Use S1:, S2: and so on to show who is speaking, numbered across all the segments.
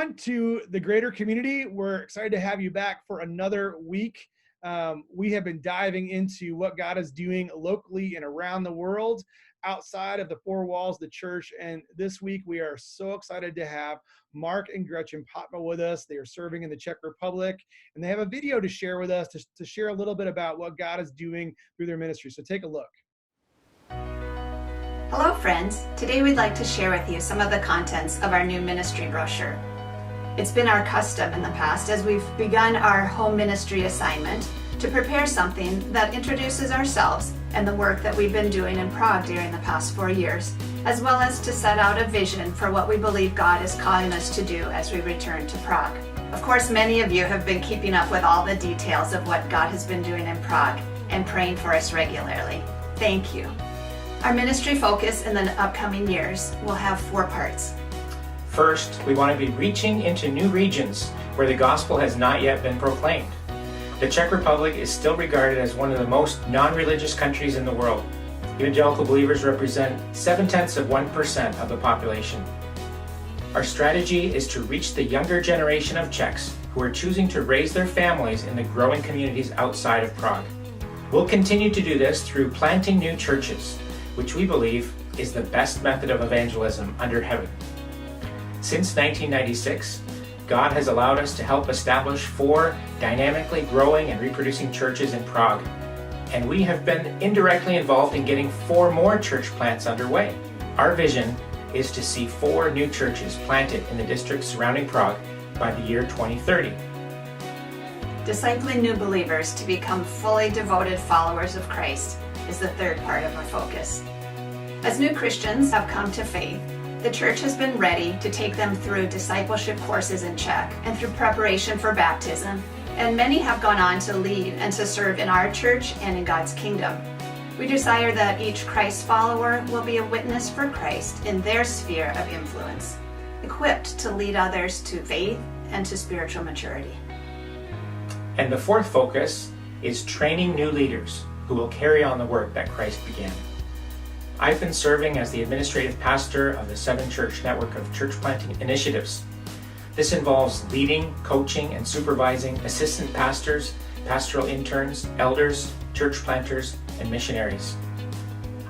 S1: everyone, to the greater community. We're excited to have you back for another week. We have been diving into what God is doing locally and around the world outside of the four walls of the church. And this week, we are so excited to have Mark and Gretchen Potma with us. They are serving in the Czech Republic, and they have a video to share with us to share a little bit about what God is doing through their ministry. So take a look.
S2: Hello friends, today we'd like to share with you some of the contents of our new ministry brochure. It's been our custom in the past, as we've begun our home ministry assignment, to prepare something that introduces ourselves and the work that we've been doing in Prague during the past 4 years, as well as to set out a vision for what we believe God is calling us to do as we return to Prague. Of course, many of you have been keeping up with all the details of what God has been doing in Prague and praying for us regularly. Thank you. Our ministry focus in the upcoming years will have 4 parts.
S3: First, we want to be reaching into new regions where the gospel has not yet been proclaimed. The Czech Republic is still regarded as one of the most non-religious countries in the world. Evangelical believers represent 0.7% of the population. Our strategy is to reach the younger generation of Czechs who are choosing to raise their families in the growing communities outside of Prague. We'll continue to do this through planting new churches, which we believe is the best method of evangelism under heaven. Since 1996, God has allowed us to help establish 4 dynamically growing and reproducing churches in Prague, and we have been indirectly involved in getting 4 more church plants underway. Our vision is to see 4 new churches planted in the districts surrounding Prague by the year 2030.
S2: Discipling new believers to become fully devoted followers of Christ is the 3rd part of our focus. As new Christians have come to faith, the church has been ready to take them through discipleship courses in Czech and through preparation for baptism, and many have gone on to lead and to serve in our church and in God's kingdom. We desire that each Christ follower will be a witness for Christ in their sphere of influence, equipped to lead others to faith and to spiritual maturity.
S3: And the 4th focus is training new leaders who will carry on the work that Christ began. I've been serving as the administrative pastor of the 7 church network of church planting initiatives. This involves leading, coaching, and supervising assistant pastors, pastoral interns, elders, church planters, and missionaries.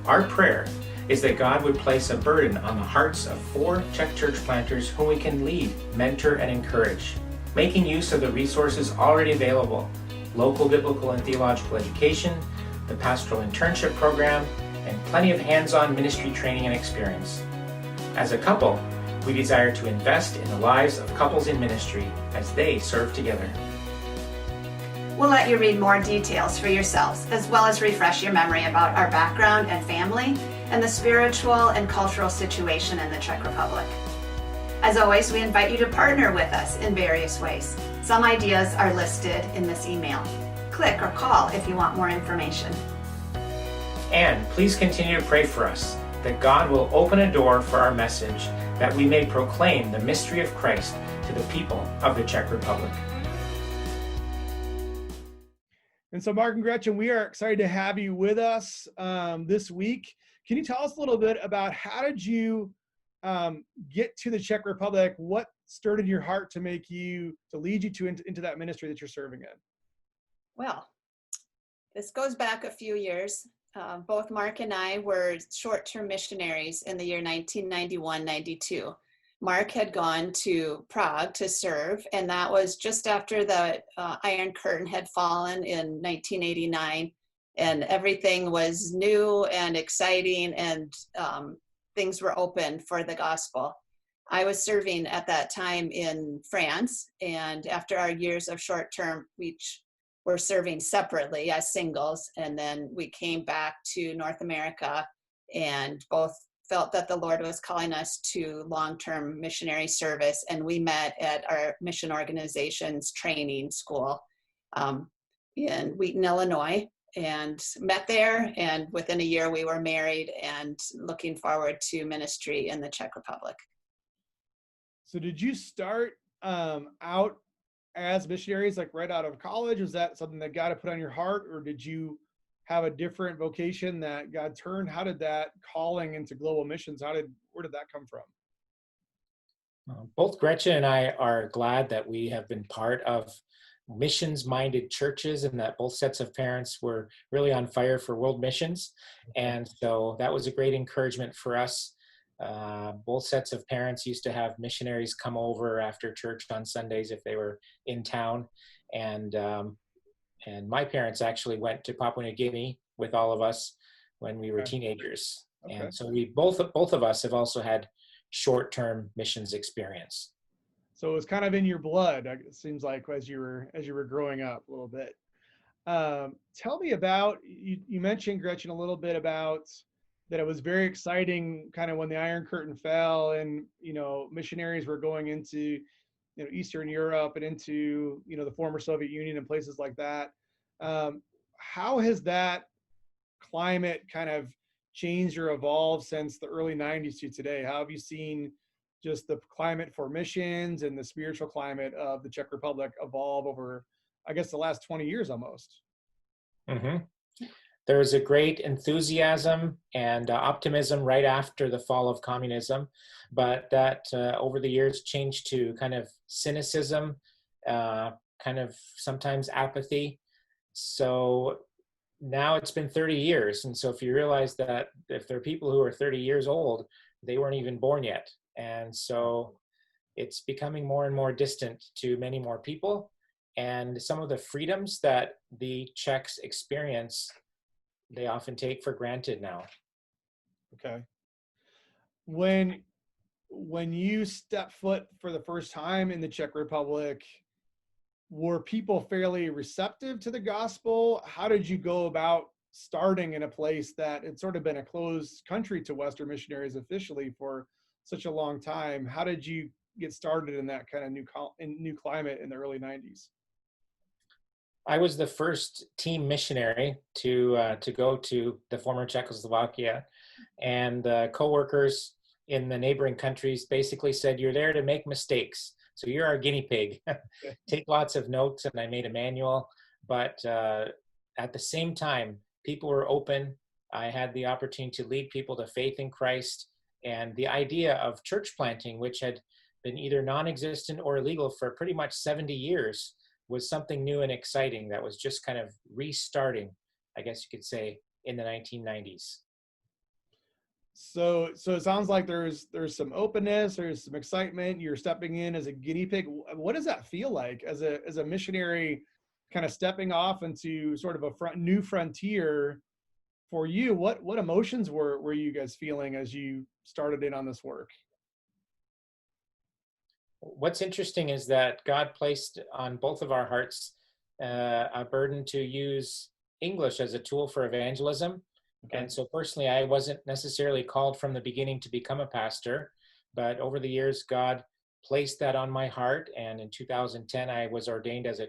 S3: Our prayer is that God would place a burden on the hearts of 4 Czech church planters whom we can lead, mentor, and encourage, making use of the resources already available: local biblical and theological education, the pastoral internship program, and plenty of hands-on ministry training and experience. As a couple, we desire to invest in the lives of couples in ministry as they serve together.
S2: We'll let you read more details for yourselves, as well as refresh your memory about our background and family and the spiritual and cultural situation in the Czech Republic. As always, we invite you to partner with us in various ways. Some ideas are listed in this email. Click or call if you want more information.
S3: And please continue to pray for us, that God will open a door for our message, that we may proclaim the mystery of Christ to the people of the Czech Republic.
S1: And so, Mark and Gretchen, we are excited to have you with us this week. Can you tell us a little bit about how did you get to the Czech Republic? What stirred in your heart to lead you into that ministry that you're serving in?
S2: Well, this goes back a few years. Both Mark and I were short-term missionaries in the year 1991-92. Mark had gone to Prague to serve, and that was just after the Iron Curtain had fallen in 1989, and everything was new and exciting, and things were open for the gospel. I was serving at that time in France, and after our years of short-term, we were serving separately as singles, and then we came back to North America and both felt that the Lord was calling us to long-term missionary service, and we met at our mission organization's training school in Wheaton, Illinois, and met there, and within a year we were married and looking forward to ministry in the Czech Republic.
S1: So did you start out as missionaries, like right out of college? Was that something that God had put on your heart, or did you have a different vocation that God turned? How did that calling into global missions, where did that come from?
S3: Both Gretchen and I are glad that we have been part of missions-minded churches, and that both sets of parents were really on fire for world missions. And so that was a great encouragement for us. Both sets of parents used to have missionaries come over after church on Sundays if they were in town. And my parents actually went to Papua New Guinea with all of us when we were teenagers.
S1: Okay.
S3: And so we both of us have also had short-term missions experience.
S1: So it was kind of in your blood, it seems like, as you were growing up a little bit. Tell me about, you mentioned, Gretchen, a little bit about that it was very exciting kind of when the Iron Curtain fell and, missionaries were going into, Eastern Europe and into, the former Soviet Union and places like that. How has that climate kind of changed or evolved since the early 90s to today? How have you seen just the climate for missions and the spiritual climate of the Czech Republic evolve over, I guess, the last 20 years almost?
S3: Mm-hmm. There was a great enthusiasm and optimism right after the fall of communism, but that over the years changed to kind of cynicism, kind of sometimes apathy. So now it's been 30 years. And so if you realize that if there are people who are 30 years old, they weren't even born yet. And so it's becoming more and more distant to many more people. And some of the freedoms that the Czechs experience, they often take for granted now.
S1: Okay. When you step foot for the first time in the Czech Republic, were people fairly receptive to the gospel? How did you go about starting in a place that had sort of been a closed country to Western missionaries officially for such a long time? How did you get started in that kind of new climate in the early 90s?
S3: I was the first team missionary to go to the former Czechoslovakia, and coworkers in the neighboring countries basically said, "You're there to make mistakes, so you're our guinea pig. Take lots of notes." And I made a manual, but at the same time, people were open. I had the opportunity to lead people to faith in Christ, and the idea of church planting, which had been either non-existent or illegal for pretty much 70 years, was something new and exciting that was just kind of restarting, I guess you could say, in the 1990s.
S1: So it sounds like there's some openness, there's some excitement. You're stepping in as a guinea pig. What does that feel like as a missionary, kind of stepping off into sort of a new frontier for you? What emotions were you guys feeling as you started in on this work?
S3: What's interesting is that God placed on both of our hearts a burden to use English as a tool for evangelism. Okay. And so personally, I wasn't necessarily called from the beginning to become a pastor, but over the years, God placed that on my heart. And in 2010, I was ordained as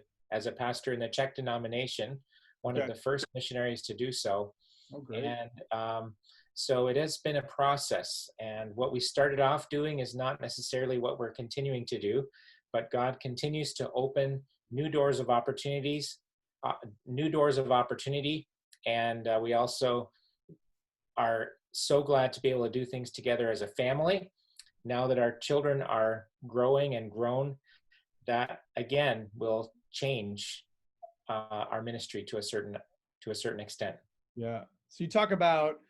S3: a pastor in the Czech denomination, one of the first missionaries to do so.
S1: Oh, great.
S3: And so it has been a process, and what we started off doing is not necessarily what we're continuing to do, but God continues to open new doors of opportunity, and we also are so glad to be able to do things together as a family. Now that our children are growing and grown, that again will change our ministry to a certain extent.
S1: Yeah. So you talk about,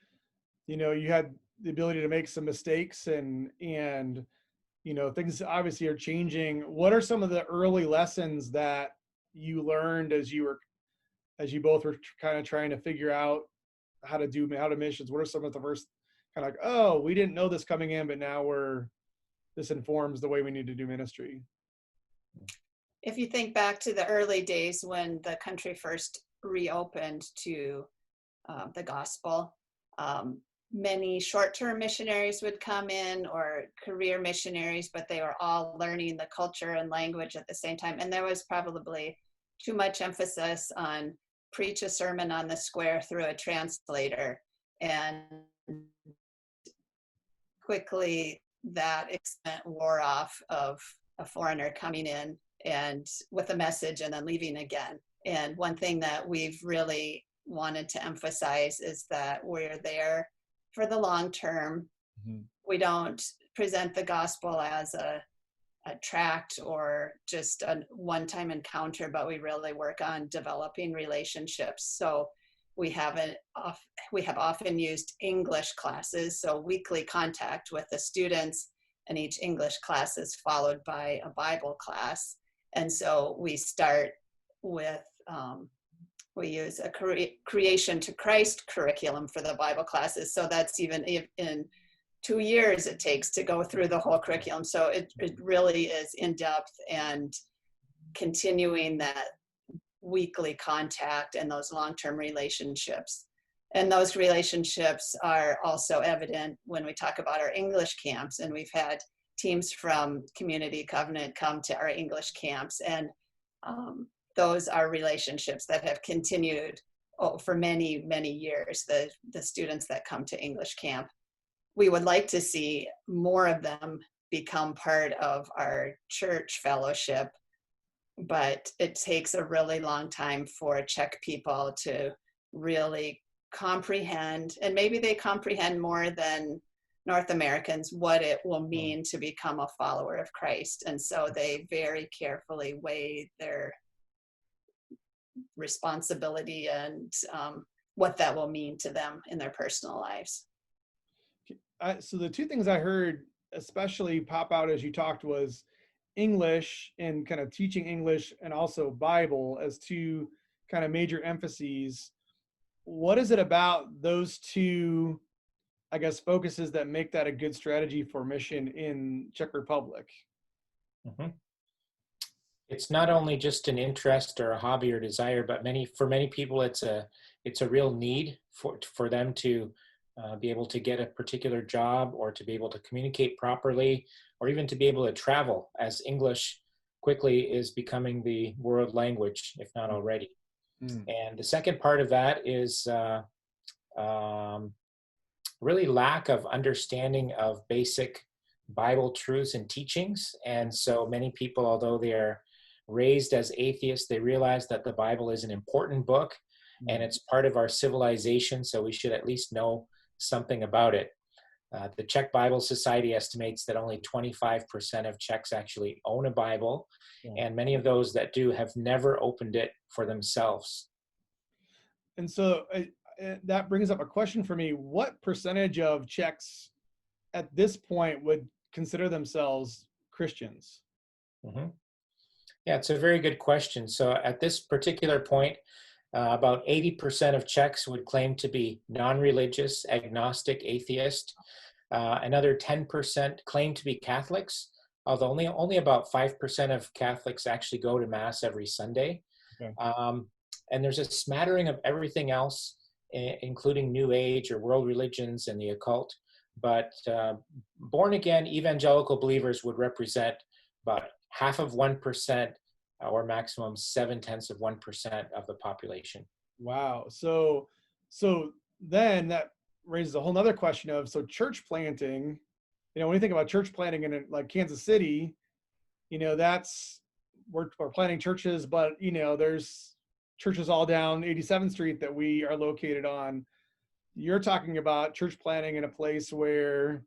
S1: you had the ability to make some mistakes and things obviously are changing. What are some of the early lessons that you learned as you both were kind of trying to figure out how to missions? What are some of the first kind of like, oh, we didn't know this coming in, but now this informs the way we need to do ministry?
S2: If you think back to the early days when the country first reopened to the gospel, many short-term missionaries would come in, or career missionaries, but they were all learning the culture and language at the same time. And there was probably too much emphasis on preach a sermon on the square through a translator. And quickly that extent wore off of a foreigner coming in and with a message and then leaving again. And one thing that we've really wanted to emphasize is that we're there for the long term. Mm-hmm. We don't present the gospel as a a tract or just a one-time encounter, but we really work on developing relationships. So we have often used English classes, so weekly contact with the students, and each English class is followed by a Bible class. And so we start with, we use a creation to Christ curriculum for the Bible classes. So that's even in 2 years it takes to go through the whole curriculum. So it really is in depth and continuing that weekly contact and those long-term relationships. And those relationships are also evident when we talk about our English camps. And we've had teams from Community Covenant come to our English camps. And those are relationships that have continued for many, many years, the students that come to English camp. We would like to see more of them become part of our church fellowship, but it takes a really long time for Czech people to really comprehend, and maybe they comprehend more than North Americans, what it will mean to become a follower of Christ. And so they very carefully weigh their responsibility and what that will mean to them in their personal lives.
S1: So the two things I heard especially pop out as you talked was English and kind of teaching English, and also Bible as two kind of major emphases. What is it about those two, I guess, focuses that make that a good strategy for mission in Czech Republic?
S3: Mm-hmm. It's not only just an interest or a hobby or desire, but for many people, it's a real need for them to be able to get a particular job, or to be able to communicate properly, or even to be able to travel, as English quickly is becoming the world language, if not already. And the second part of that is really lack of understanding of basic Bible truths and teachings. And so many people, although they are raised as atheists, they realize that the Bible is an important book and it's part of our civilization, so we should at least know something about it. The Czech Bible Society estimates that only 25% of Czechs actually own a Bible, and many of those that do have never opened it for themselves.
S1: And so that brings up a question for me. What percentage of Czechs at this point would consider themselves Christians?
S3: Mm-hmm. Yeah, it's a very good question. So at this particular point, about 80% of Czechs would claim to be non-religious, agnostic, atheist. Another 10% claim to be Catholics, although only about 5% of Catholics actually go to Mass every Sunday. Okay. And there's a smattering of everything else, including New Age or world religions and the occult. But born-again evangelical believers would represent about 0.5%, or maximum 0.7% of the population.
S1: Wow. So then that raises a whole nother question of, so church planting, when you think about church planting in like Kansas City, we're planting churches, but there's churches all down 87th Street that we are located on. You're talking about church planting in a place where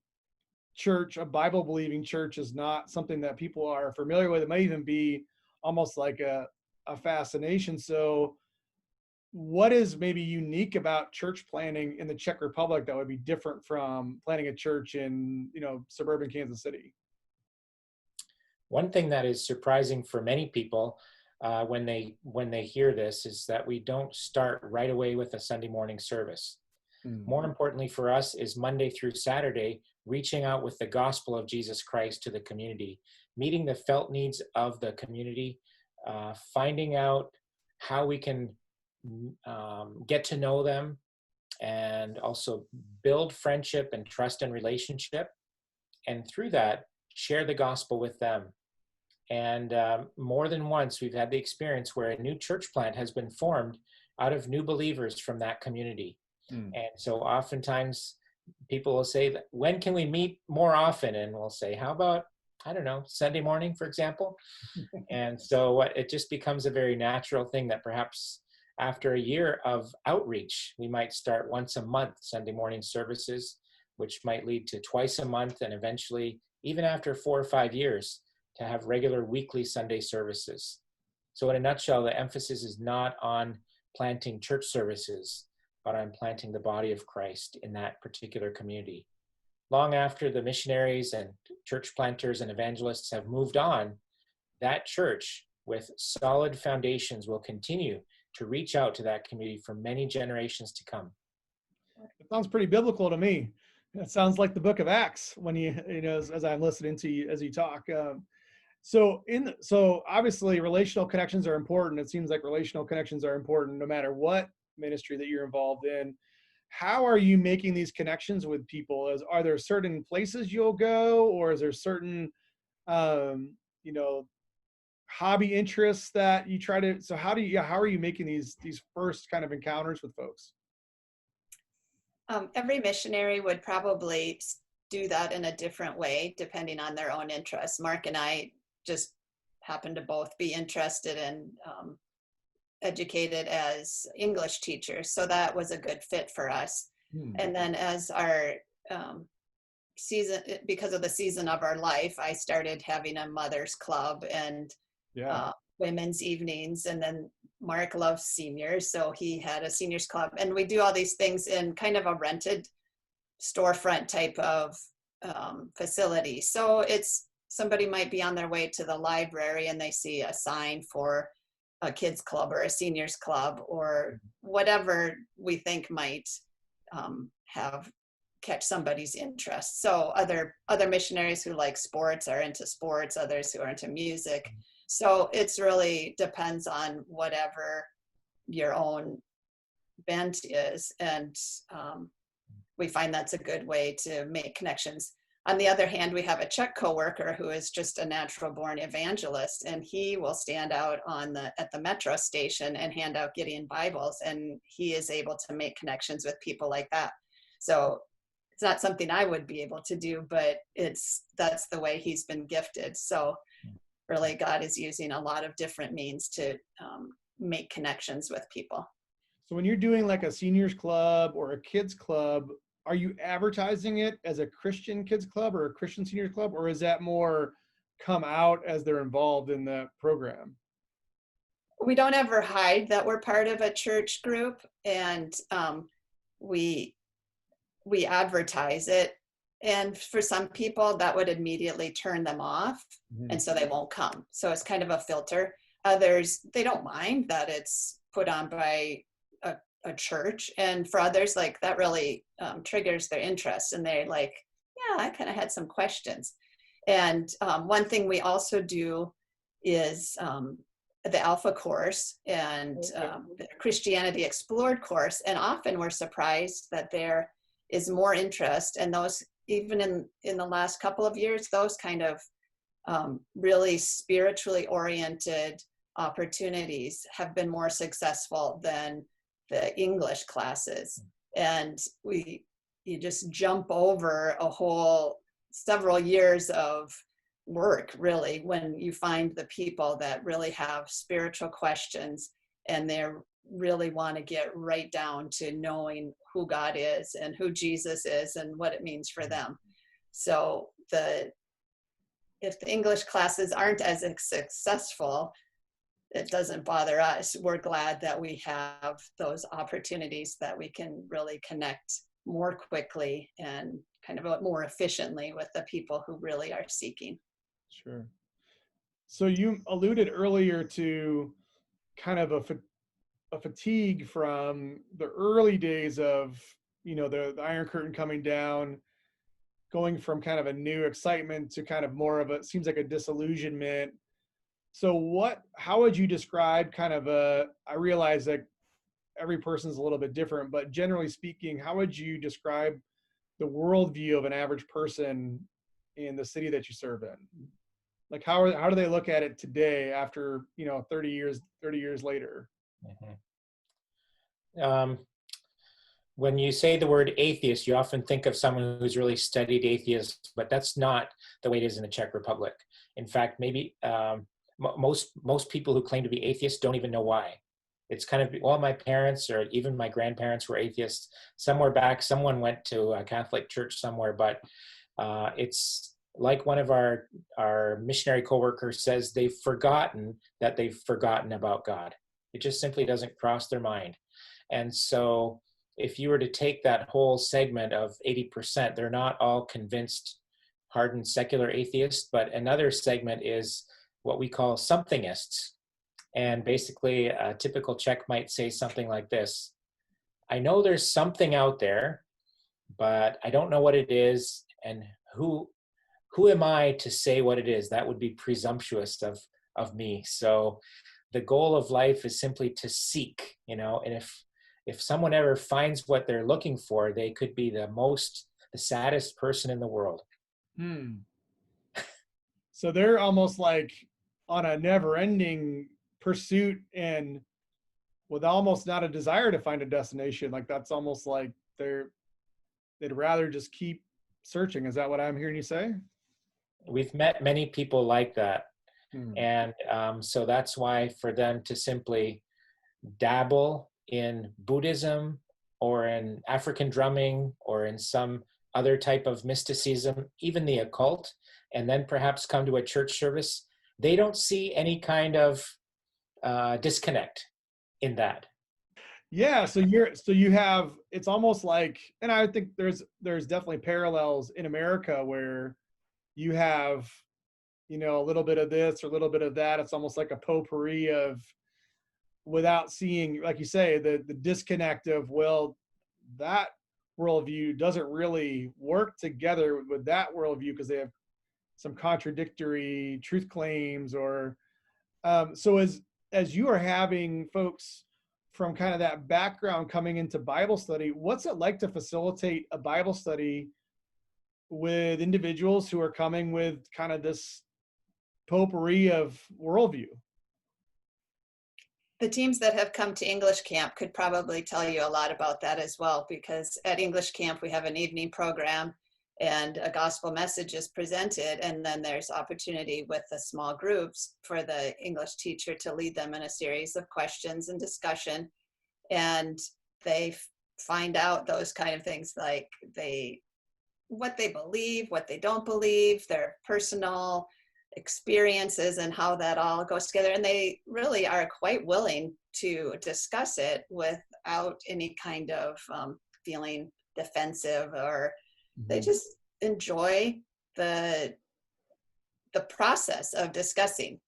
S1: a Bible believing church is not something that people are familiar with. It might even be almost like a fascination. So what is maybe unique about church planting in the Czech Republic that would be different from planting a church in, suburban Kansas City?
S3: One thing that is surprising for many people when they hear this is that we don't start right away with a Sunday morning service. More importantly for us is Monday through Saturday, reaching out with the gospel of Jesus Christ to the community, meeting the felt needs of the community, finding out how we can get to know them, and also build friendship and trust and relationship. And through that, share the gospel with them. And more than once, we've had the experience where a new church plant has been formed out of new believers from that community. And so oftentimes people will say, when can we meet more often? And we'll say, how about, I don't know, Sunday morning, for example? And so it just becomes a very natural thing that perhaps after a year of outreach, we might start once a month Sunday morning services, which might lead to twice a month, and eventually, even after 4 or 5 years, to have regular weekly Sunday services. So in a nutshell, the emphasis is not on planting church services, but on planting the body of Christ in that particular community. Long after the missionaries and church planters and evangelists have moved on, that church with solid foundations will continue to reach out to that community for many generations to come.
S1: It sounds pretty biblical to me. It sounds like the book of Acts when as I'm listening to you as you talk. So obviously relational connections are important. It seems like relational connections are important no matter what ministry that you're involved in. How are you making these connections with people? Are there certain places you'll go, or is there certain hobby interests that you try to, so how are you making these first kind of encounters with folks?
S2: Every missionary would probably do that in a different way, depending on their own interests. Mark and I just happen to both be interested in educated as English teachers. So that was a good fit for us. And then as our season, because of the season of our life, I started having a mother's club and women's evenings. And then Mark loves seniors, so he had a seniors club. And we do all these things in kind of a rented storefront type of facility. So somebody might be on their way to the library and they see a sign for a kids club or a seniors club or whatever we think might catch somebody's interest. So other missionaries who like sports are into sports, others who are into music. So it's really depends on whatever your own bent is. And we find that's a good way to make connections. On the other hand, we have a Czech coworker who is just a natural born evangelist, and he will stand out at the metro station and hand out Gideon Bibles, and he is able to make connections with people like that. So it's not something I would be able to do, but that's the way he's been gifted. So really God is using a lot of different means to make connections with people.
S1: So when you're doing like a seniors club or a kids club, are you advertising it as a Christian kids club or a Christian seniors club, or is that more come out as they're involved in the program?
S2: We don't ever hide that we're part of a church group, and we advertise it. And for some people that would immediately turn them off, and so they won't come. So it's kind of a filter. Others, they don't mind that it's put on by a church, and for others, like that really triggers their interest, and they're like, yeah, I kind of had some questions. And one thing we also do is the Alpha course and the Christianity Explored course, and often we're surprised that there is more interest, and those, even in the last couple of years, those kind of really spiritually oriented opportunities have been more successful than the English classes. And you just jump over several years of work, really, when you find the people that really have spiritual questions and they really want to get right down to knowing who God is and who Jesus is and what it means for them. So if the English classes aren't as successful, it doesn't bother us. We're glad that we have those opportunities that we can really connect more quickly and kind of more efficiently with the people who really are seeking.
S1: Sure. So you alluded earlier to kind of a fatigue from the early days of, the Iron Curtain coming down, going from kind of a new excitement to kind of more of seems like a disillusionment. So how would you describe kind of I realize that every person's a little bit different, but generally speaking, how would you describe the worldview of an average person in the city that you serve in? Like how do they look at it today after, 30 years later?
S3: When you say the word atheist, you often think of someone who's really studied atheism, but that's not the way it is in the Czech Republic. In fact, maybe most people who claim to be atheists don't even know why. It's kind of, all my parents or even my grandparents were atheists. Somewhere back, someone went to a Catholic church somewhere, but it's like one of our missionary coworkers says, they've forgotten that they've forgotten about God. It just simply doesn't cross their mind. And so if you were to take that whole segment of 80%, they're not all convinced, hardened secular atheists, but another segment is what we call somethingists. And basically a typical Czech might say something like this: I know there's something out there, but I don't know what it is, and who am I to say what it is? That would be presumptuous of me. So the goal of life is simply to seek, and if someone ever finds what they're looking for, they could be the saddest person in the world.
S1: So they're almost like on a never-ending pursuit, and with almost not a desire to find a destination. Like that's almost like they'd rather just keep searching. Is that what I'm hearing you say?
S3: We've met many people like that. And so that's why for them to simply dabble in Buddhism or in African drumming or in some other type of mysticism, even the occult, and then perhaps come to a church service, they don't see any kind of disconnect in that.
S1: Yeah, so you have, it's almost like, and I think there's definitely parallels in America where you have, a little bit of this or a little bit of that. It's almost like a potpourri of, without seeing, like you say, the disconnect of, well, that worldview doesn't really work together with that worldview because they have some contradictory truth claims. Or so as you are having folks from kind of that background coming into Bible study, what's it like to facilitate a Bible study with individuals who are coming with kind of this potpourri of worldview?
S2: The teams that have come to English camp could probably tell you a lot about that as well, because at English camp we have an evening program and a gospel message is presented, and then there's opportunity with the small groups for the English teacher to lead them in a series of questions and discussion, and they find out those kind of things, like what they believe, what they don't believe, their personal experiences and how that all goes together. And they really are quite willing to discuss it without any kind of feeling defensive, or they just enjoy the process of discussing.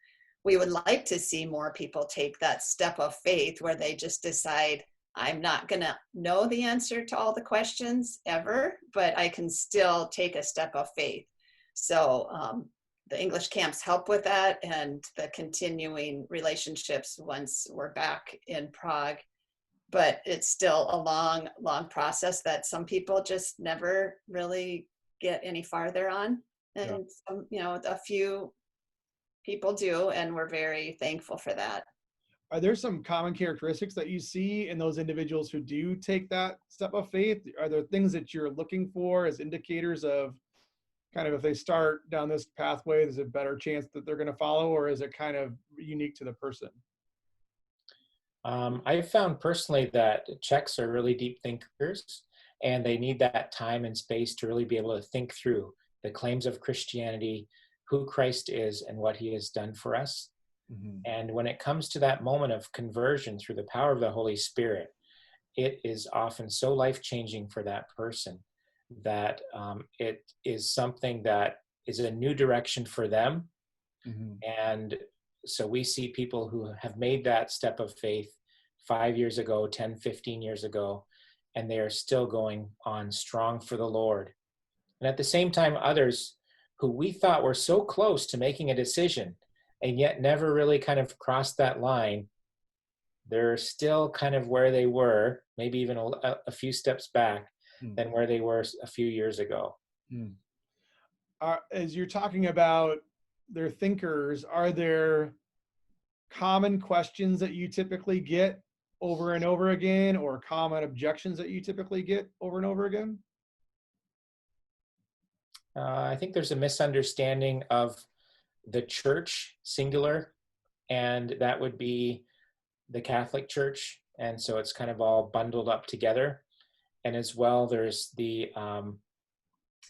S2: We would like to see more people take that step of faith where they just decide, I'm not going to know the answer to all the questions ever, but I can still take a step of faith. So the English camps help with that, and the continuing relationships once we're back in Prague. But it's still a long, long process that some people just never really get any farther on. And some, a few people do, and we're very thankful for that.
S1: Are there some common characteristics that you see in those individuals who do take that step of faith? Are there things that you're looking for as indicators of kind of, if they start down this pathway, there's a better chance that they're going to follow, or is it kind of unique to the person?
S3: I've found personally that Czechs are really deep thinkers, and they need that time and space to really be able to think through the claims of Christianity, who Christ is, and what he has done for us. And when it comes to that moment of conversion through the power of the Holy Spirit, it is often so life-changing for that person that it is something that is a new direction for them. And so we see people who have made that step of faith 5 years ago, 10, 15 years ago, and they are still going on strong for the Lord. And at the same time, others who we thought were so close to making a decision and yet never really kind of crossed that line, they're still kind of where they were, maybe even a few steps back than where they were a few years ago.
S1: As you're talking about their thinkers, are there common questions that you typically get over and over again, or common objections that you typically get over and over again?
S3: I think there's a misunderstanding of the church, singular, and that would be the Catholic Church. And so it's kind of all bundled up together. And as well, there's the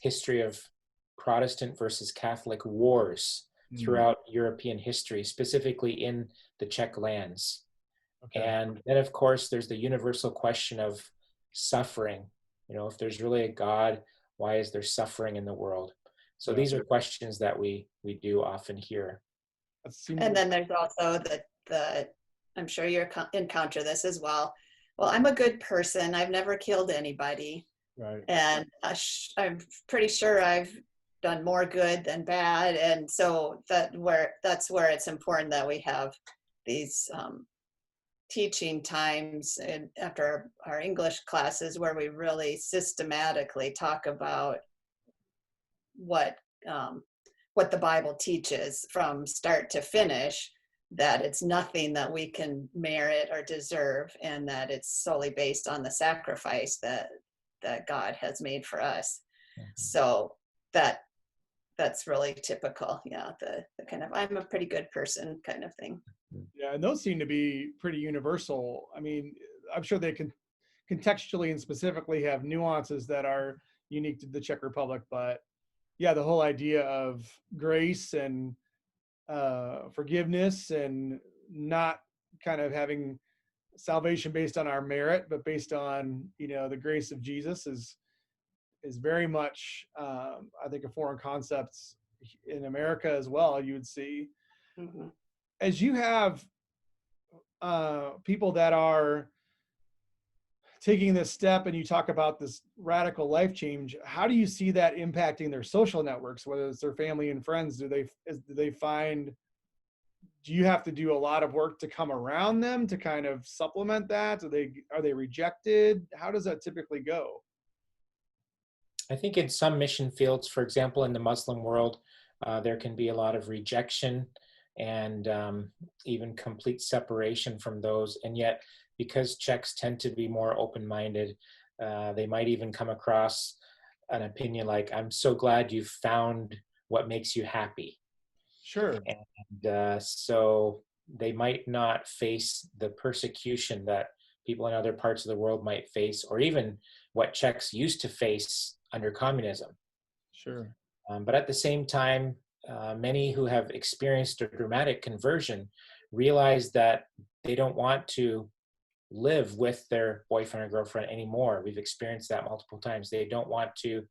S3: history of Protestant versus Catholic wars throughout European history, specifically in the Czech lands.
S1: Okay.
S3: And then, of course, there's the universal question of suffering. If there's really a God, why is there suffering in the world? So these are questions that we do often hear.
S2: And then there's also the I'm sure you encounter this as well. Well, I'm a good person. I've never killed anybody.
S1: Right.
S2: And I'm pretty sure I've done more good than bad. And so that's where it's important that we have these teaching times and after our English classes where we really systematically talk about what the Bible teaches from start to finish, that it's nothing that we can merit or deserve, and that it's solely based on the sacrifice that God has made for us. So that's really typical. Yeah, the kind of I'm a pretty good person kind of thing.
S1: Yeah, and those seem to be pretty universal. I mean, I'm sure they can contextually and specifically have nuances that are unique to the Czech Republic, but yeah, the whole idea of grace and forgiveness and not kind of having salvation based on our merit, but based on, the grace of Jesus is very much, I think, a foreign concept in America as well. You would see, as you have people that are taking this step and you talk about this radical life change, how do you see that impacting their social networks, whether it's their family and friends? Do you have to do a lot of work to come around them to kind of supplement that? Are they rejected? How does that typically go?
S3: I think in some mission fields, for example, in the Muslim world, there can be a lot of rejection and even complete separation from those. And yet, because Czechs tend to be more open-minded, they might even come across an opinion like, I'm so glad you found what makes you happy.
S1: Sure.
S3: And so they might not face the persecution that people in other parts of the world might face, or even what Czechs used to face under communism.
S1: Sure.
S3: But at the same time, many who have experienced a dramatic conversion realize that they don't want to live with their boyfriend or girlfriend anymore. We've experienced that multiple times. They don't want to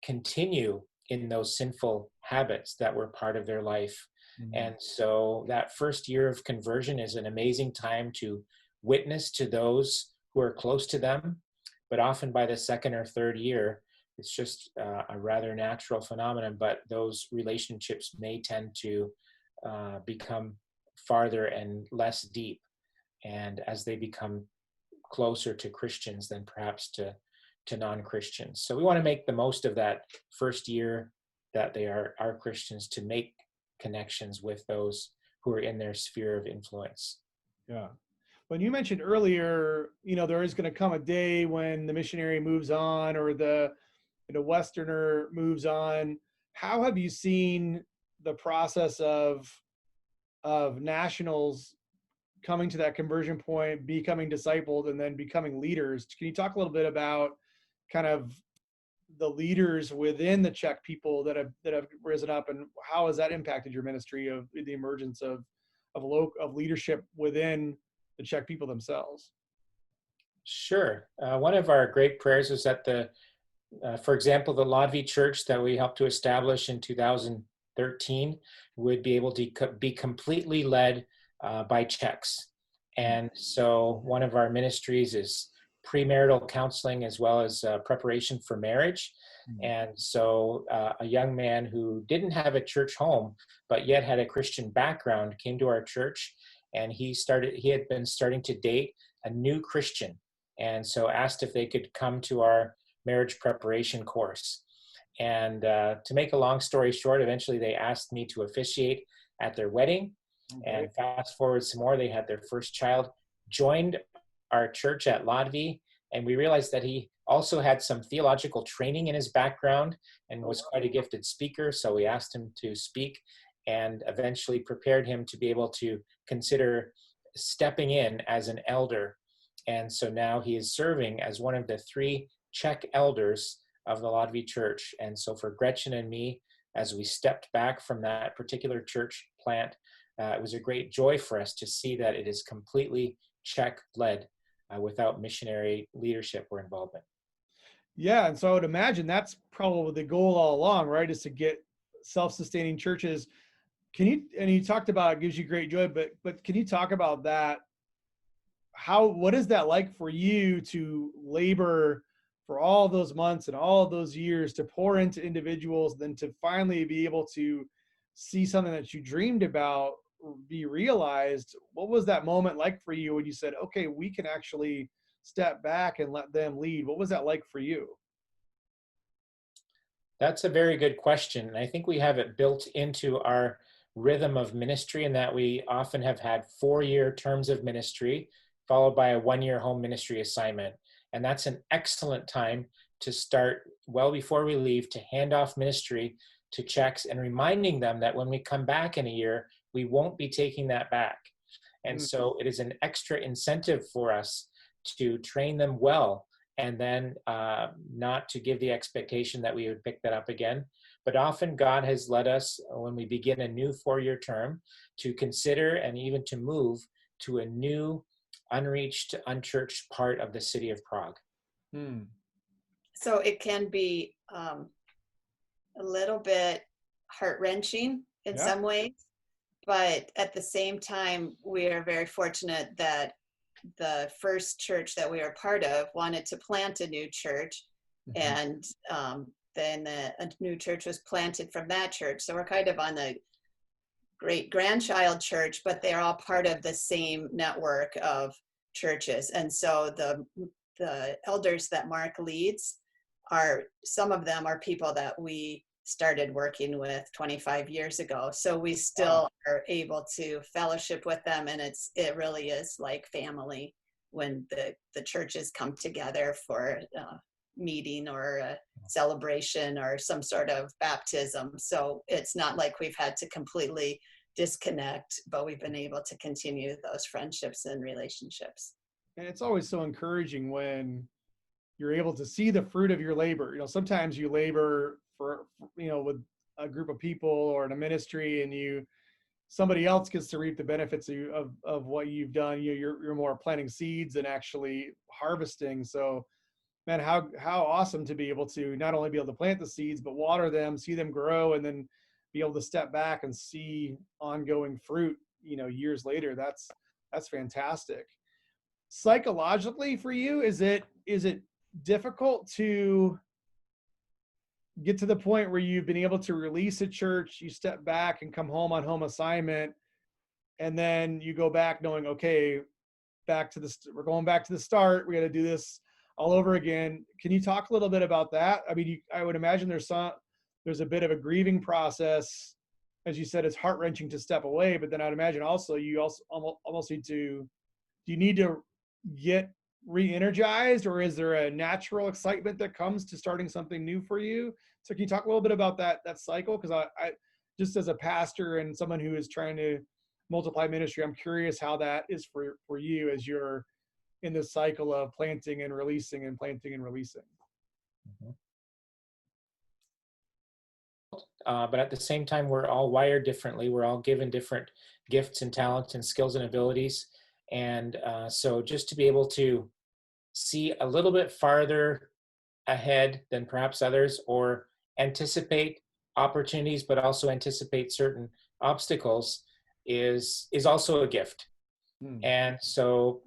S3: continue in those sinful habits that were part of their life. And so that first year of conversion is an amazing time to witness to those who are close to them. But often by the second or third year, it's just a rather natural phenomenon, but those relationships may tend to become farther and less deep. And as they become closer to Christians than perhaps to non-Christians. So we want to make the most of that first year that they are Christians, to make connections with those who are in their sphere of influence.
S1: Yeah. When you mentioned earlier, there is going to come a day when the missionary moves on or the Westerner moves on. How have you seen the process of nationals coming to that conversion point, becoming discipled, and then becoming leaders? Can you talk a little bit about kind of the leaders within the Czech people that have risen up, and how has that impacted your ministry of the emergence of leadership within the Czech people themselves?
S3: Sure. One of our great prayers is that for example, the Lodvi Church that we helped to establish in 2013 would be able to be completely led by Czechs. And so one of our ministries is Pre-Marital Counseling, as well as preparation for marriage. And so a young man who didn't have a church home, but yet had a Christian background, came to our church, and he had been starting to date a new Christian. And so asked if they could come to our marriage preparation course. And to make a long story short, eventually they asked me to officiate at their wedding. Okay. And fast forward some more, they had their first child, joined our church at Lodvi, and we realized that he also had some theological training in his background and was quite a gifted speaker. So we asked him to speak and eventually prepared him to be able to consider stepping in as an elder. And so now he is serving as one of the 3 Czech elders of the Lodvie Church. And so for Gretchen and me, as we stepped back from that particular church plant, it was a great joy for us to see that it is completely Czech-led without missionary leadership or involvement.
S1: Yeah, and so I would imagine that's probably the goal all along, right? Is to get self-sustaining churches. And you talked about it gives you great joy, but can you talk about that? What is that like for you to labor for all those months and all those years to pour into individuals, then to finally be able to see something that you dreamed about be realized? What was that moment like for you when you said, okay, we can actually step back and let them lead? What was that like for you?
S3: That's a very good question. And I think we have it built into our rhythm of ministry in that we often have had 4-year terms of ministry followed by a 1-year home ministry assignment. And that's an excellent time to start well before we leave, to hand off ministry to Czechs and reminding them that when we come back in a year, we won't be taking that back. And so it is an extra incentive for us to train them well, and then not to give the expectation that we would pick that up again. But often God has led us, when we begin a new 4-year term, to consider and even to move to a new, unreached, unchurched part of the city of Prague.
S2: So it can be a little bit heart-wrenching in some ways, but at the same time, we are very fortunate that the first church that we were part of wanted to plant a new church, and then a new church was planted from that church. So we're kind of on the great-grandchild church, but they're all part of the same network of churches. And so the elders that Mark leads some of them are people that we started working with 25 years ago. So we still are able to fellowship with them, and it really is like family when the churches come together for a meeting or a celebration or some sort of baptism. So it's not like we've had to completely disconnect, but we've been able to continue those friendships and relationships.
S1: And it's always so encouraging when you're able to see the fruit of your labor. Sometimes you labor for, with a group of people or in a ministry, and somebody else gets to reap the benefits of what you've done. You're more planting seeds and actually harvesting. So, man, how awesome to be able to not only be able to plant the seeds, but water them, see them grow, and then be able to step back and see ongoing fruit, years later. That's fantastic. Psychologically for you, is it difficult to get to the point where you've been able to release a church, you step back and come home on home assignment, and then you go back knowing, okay, we're going back to the start. We got to do this all over again. Can you talk a little bit about that? I mean, I would imagine there's a bit of a grieving process. As you said, it's heart-wrenching to step away, but then I'd imagine also you almost need to, do you need to get re-energized, or is there a natural excitement that comes to starting something new for you? So can you talk a little bit about that cycle? Because I just, as a pastor and someone who is trying to multiply ministry, I'm curious how that is for you as you're in this cycle of planting and releasing and planting and releasing.
S3: But at the same time, we're all wired differently. We're all given different gifts and talents and skills and abilities. And so just to be able to see a little bit farther ahead than perhaps others, or anticipate opportunities, but also anticipate certain obstacles is also a gift. And so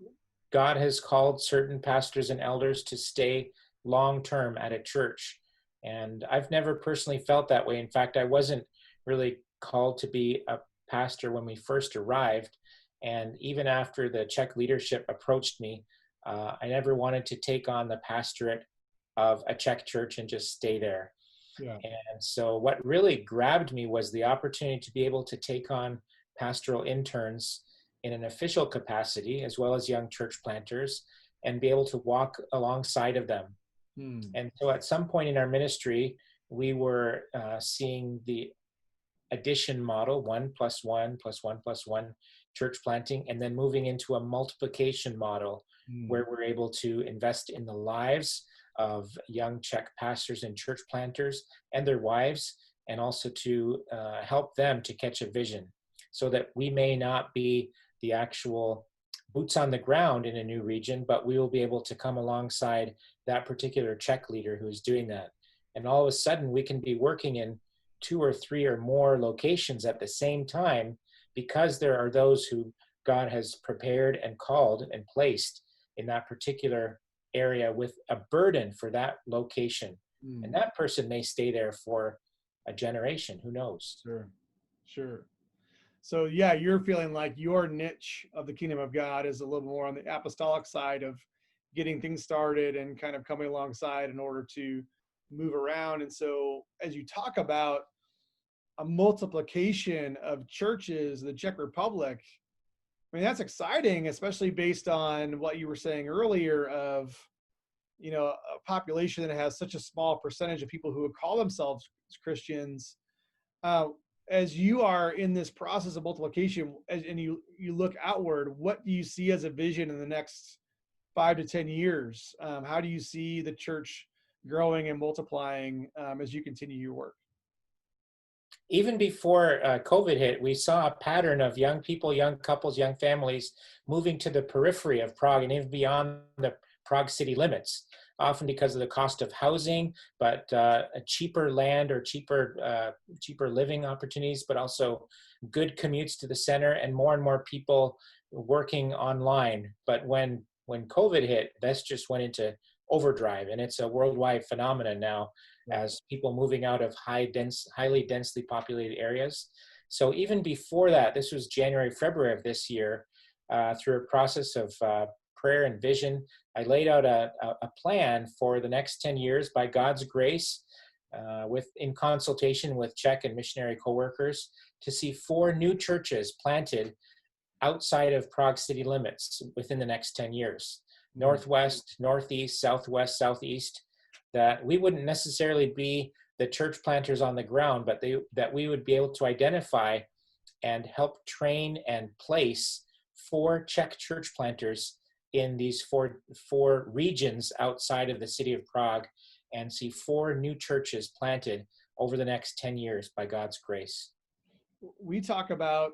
S3: God has called certain pastors and elders to stay long-term at a church. And I've never personally felt that way. In fact, I wasn't really called to be a pastor when we first arrived. And even after the Czech leadership approached me, I never wanted to take on the pastorate of a Czech church and just stay there.
S1: Yeah.
S3: And so what really grabbed me was the opportunity to be able to take on pastoral interns in an official capacity, as well as young church planters, and be able to walk alongside of them. And so at some point in our ministry, we were seeing the addition model, 1 + 1 + 1 + 1 church planting, and then moving into a multiplication model where we're able to invest in the lives of young Czech pastors and church planters and their wives, and also to help them to catch a vision, so that we may not be the actual boots on the ground in a new region, but we will be able to come alongside that particular Czech leader who is doing that. And all of a sudden, we can be working in 2 or 3 or more locations at the same time, because there are those who God has prepared and called and placed in that particular area with a burden for that location. And that person may stay there for a generation, who knows?
S1: Sure. So yeah, you're feeling like your niche of the kingdom of God is a little more on the apostolic side of getting things started and kind of coming alongside in order to move around. And so as you talk about a multiplication of churches in the Czech Republic, I mean, that's exciting, especially based on what you were saying earlier of, you know, a population that has such a small percentage of people who would call themselves Christians. As you are in this process of multiplication, and you look outward, what do you see as a vision in the next 5 to 10 years? How do you see the church growing and multiplying as you continue your work?
S3: Even before COVID hit, we saw a pattern of young people, young couples, young families moving to the periphery of Prague and even beyond the Prague city limits, often because of the cost of housing, but a cheaper land or cheaper living opportunities, but also good commutes to the center and more people working online. But when COVID hit, this just went into overdrive, and it's a worldwide phenomenon now, as people moving out of highly densely populated areas. So even before that, this was January, February of this year, through a process of prayer and vision, I laid out a plan for the next 10 years by God's grace, in consultation with Czech and missionary co-workers, to see 4 new churches planted outside of Prague city limits within the next 10 years. Northwest, northeast, southwest, southeast, that we wouldn't necessarily be the church planters on the ground, but that we would be able to identify and help train and place 4 Czech church planters in these four regions outside of the city of Prague, and see 4 new churches planted over the next 10 years by God's grace.
S1: We talk about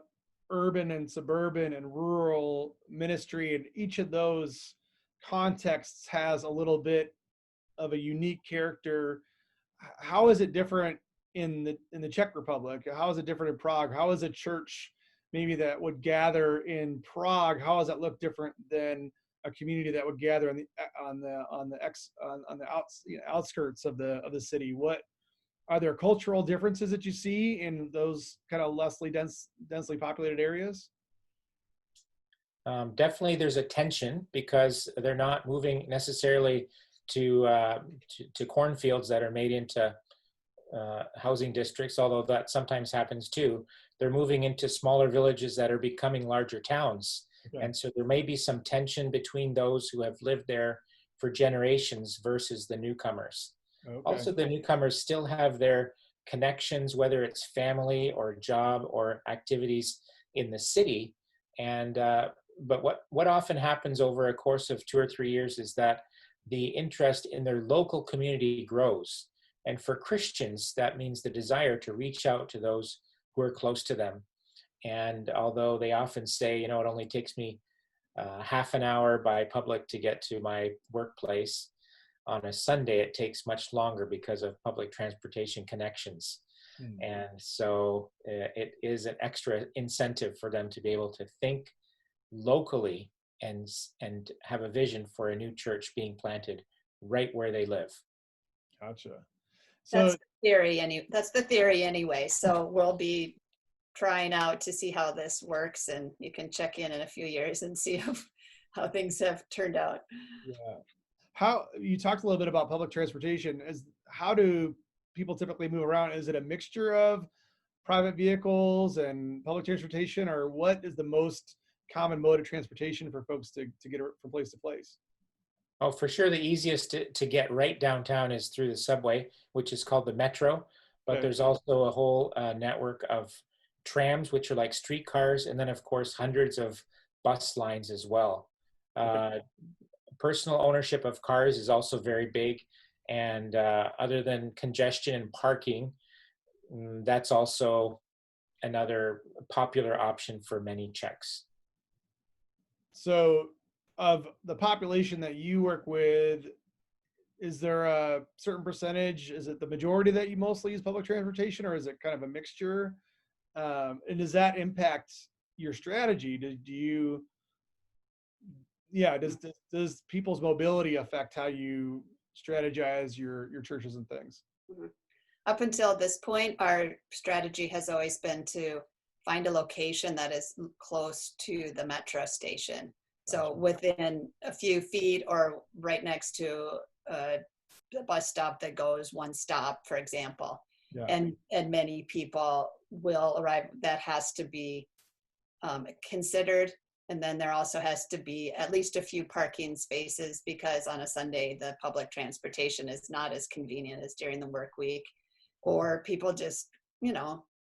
S1: urban and suburban and rural ministry, and each of those contexts has a little bit of a unique character. How is it different in the Czech Republic? How is it different in Prague? How is a church maybe that would gather in Prague? How does that look different than a community that would gather on the outskirts of the city? What are there cultural differences that you see in those kind of densely populated areas?
S3: Definitely there's a tension, because they're not moving necessarily to cornfields that are made into housing districts, although that sometimes happens too. They're moving into smaller villages that are becoming larger towns. Okay. And so there may be some tension between those who have lived there for generations versus the newcomers. Okay. Also, the newcomers still have their connections, whether it's family or job or activities in the city. And but what often happens over a course of 2 or 3 years is that the interest in their local community grows. And for Christians, that means the desire to reach out to those who are close to them. And although they often say, it only takes me half an hour by public to get to my workplace, on a Sunday it takes much longer because of public transportation connections. Mm-hmm. And so it is an extra incentive for them to be able to think locally and have a vision for a new church being planted right where they live.
S1: Gotcha.
S2: So that's the theory anyway. So we'll be trying out to see how this works, and you can check in a few years and see how things have turned out.
S1: Yeah. How you talked a little bit about public transportation. How do people typically move around? Is it a mixture of private vehicles and public transportation, or what is the most common mode of transportation for folks to get from place to place?
S3: Oh, for sure, the easiest to get right downtown is through the subway, which is called the metro. But okay. There's also a whole network of trams, which are like streetcars, and then of course hundreds of bus lines as well. Okay. personal ownership of cars is also very big. And other than congestion and parking, that's also another popular option for many Czechs.
S1: So of the population that you work with, is there a certain percentage? Is it the majority that you mostly use public transportation, or is it kind of a mixture? And does that impact your strategy? Does people's mobility affect how you strategize your churches and things?
S2: Mhm. Up until this point, our strategy has always been to find a location that is close to the metro station. So
S1: Gotcha.
S2: within a few feet or right next to a bus stop that goes one stop, for example.
S1: Yeah.
S2: And many people will arrive. That has to be considered. And then there also has to be at least a few parking spaces, because on a Sunday, the public transportation is not as convenient as during the work week. Or people just,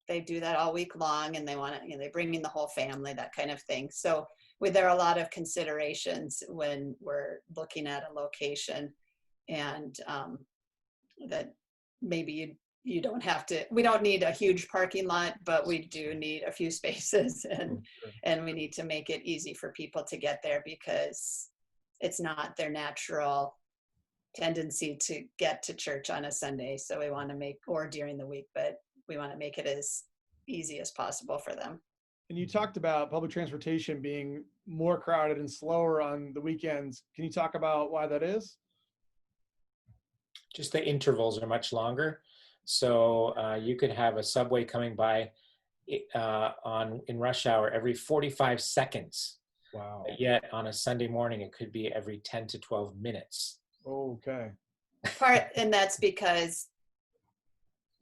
S2: they do that all week long and they want to, they bring in the whole family, that kind of thing. So there are a lot of considerations when we're looking at a location, and that maybe you don't have to, we don't need a huge parking lot, but we do need a few spaces, and we need to make it easy for people to get there, because it's not their natural tendency to get to church on a Sunday. So we want to make, or during the week, but we want to make it as easy as possible for them.
S1: And you talked about public transportation being more crowded and slower on the weekends. Can you talk about why that is?
S3: Just the intervals are much longer. So you could have a subway coming by in rush hour every 45 seconds.
S1: Wow.
S3: But yet on a Sunday morning, it could be every 10 to 12 minutes.
S1: Okay.
S2: And that's because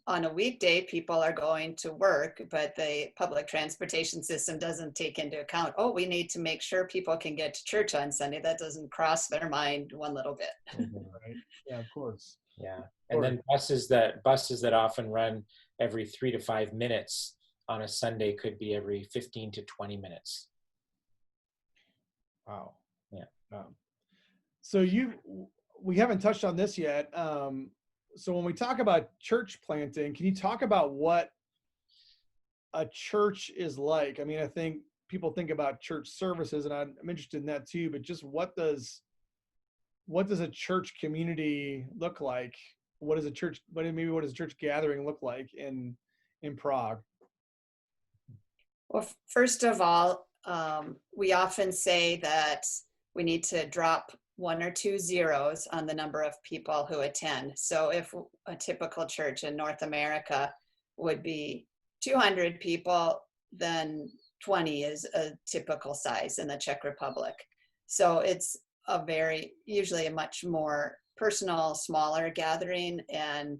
S2: on a weekday, people are going to work, but the public transportation system doesn't take into account, we need to make sure people can get to church on Sunday. That doesn't cross their mind one little bit.
S1: Right. Yeah, of course.
S3: Yeah. And then buses that often run every 3 to 5 minutes on a Sunday could be every 15 to 20 minutes.
S1: Wow.
S3: Yeah.
S1: So we haven't touched on this yet. So when we talk about church planting, can you talk about what a church is like? I mean, I think people think about church services, and I'm interested in that too, but just what does a church community look like? What does a church gathering look like in Prague?
S2: Well, first of all, we often say that we need to drop 1 or 2 zeros on the number of people who attend. So if a typical church in North America would be 200 people, then 20 is a typical size in the Czech Republic. So it's usually a much more personal, smaller gathering, and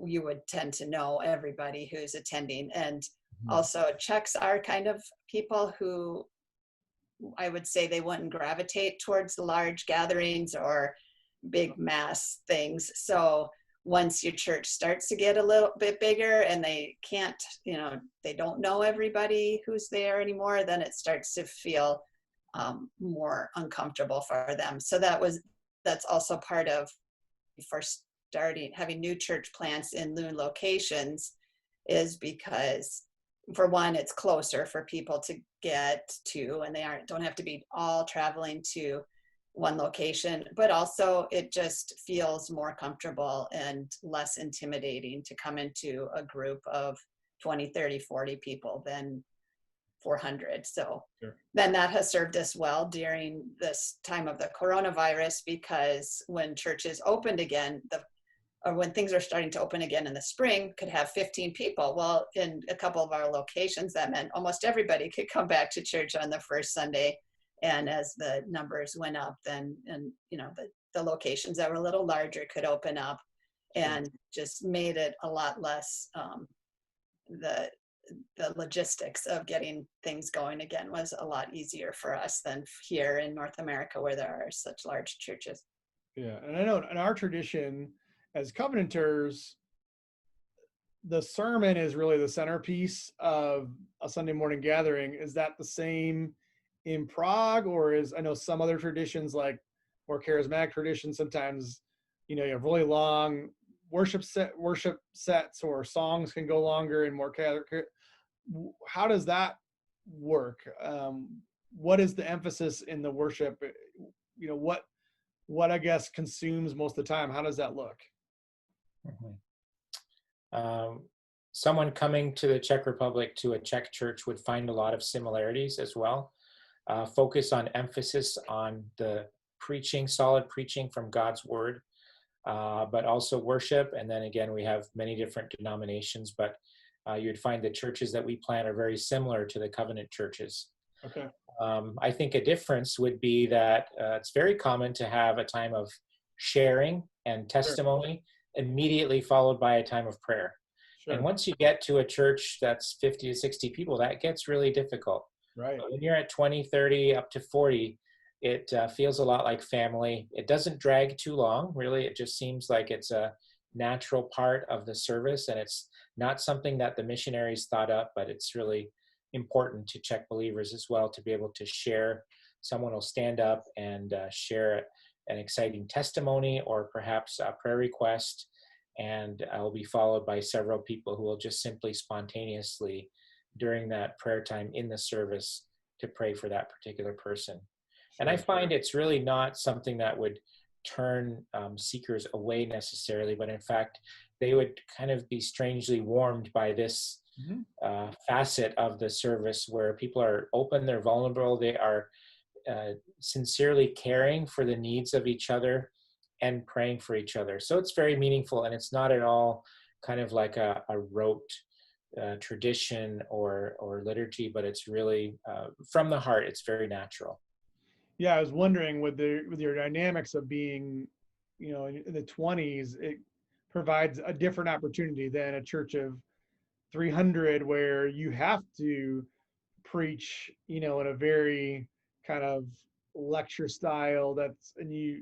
S2: you would tend to know everybody who's attending. And also Czechs are kind of people who, I would say, they wouldn't gravitate towards large gatherings or big mass things. So once your church starts to get a little bit bigger and they can't, they don't know everybody who's there anymore, then it starts to feel more uncomfortable for them. So that's also part of first having new church plants in new locations, is because, for one, it's closer for people to get to, and they don't have to be all traveling to one location, but also it just feels more comfortable and less intimidating to come into a group of 20, 30, 40 people than 400. So sure. Then that has served us well during this time of the coronavirus, because when churches opened again, or when things are starting to open again in the spring, could have 15 people. Well, in a couple of our locations, that meant almost everybody could come back to church on the first Sunday. And as the numbers went up, then, the locations that were a little larger could open up, and just made it a lot less, the logistics of getting things going again was a lot easier for us than here in North America, where there are such large churches.
S1: Yeah, and I know in our tradition as Covenanters, the sermon is really the centerpiece of a Sunday morning gathering. Is that the same in Prague, or I know some other traditions like more charismatic traditions, sometimes, you have really long worship sets, or songs can go longer and more. How does that work? What is the emphasis in the worship? What I guess consumes most of the time? How does that look?
S3: Someone coming to the Czech Republic to a Czech church would find a lot of similarities as well. Focus on emphasis on the preaching, solid preaching from God's word, but also worship. And then again, we have many different denominations, but you'd find the churches that we plant are very similar to the covenant churches.
S1: Okay.
S3: I think a difference would be that it's very common to have a time of sharing and testimony immediately followed by a time of prayer. Sure. And once you get to a church that's 50 to 60 people, that gets really difficult.
S1: Right.
S3: But when you're at 20, 30, up to 40, it feels a lot like family. It doesn't drag too long, really. It just seems like it's a natural part of the service, and it's not something that the missionaries thought up, but it's really important to Czech believers as well to be able to share. Someone will stand up and share an exciting testimony or perhaps a prayer request, and will be followed by several people who will just simply spontaneously during that prayer time in the service to pray for that particular person. And I find it's really not something that would turn seekers away necessarily, but in fact, they would kind of be strangely warmed by this facet of the service where people are open, they're vulnerable, they are sincerely caring for the needs of each other and praying for each other. So it's very meaningful, and it's not at all kind of like a rote tradition or liturgy, but it's really from the heart. It's very natural.
S1: Yeah, I was wondering with your dynamics of being, in the 20s, it provides a different opportunity than a church of 300 where you have to preach, in a very kind of lecture style and you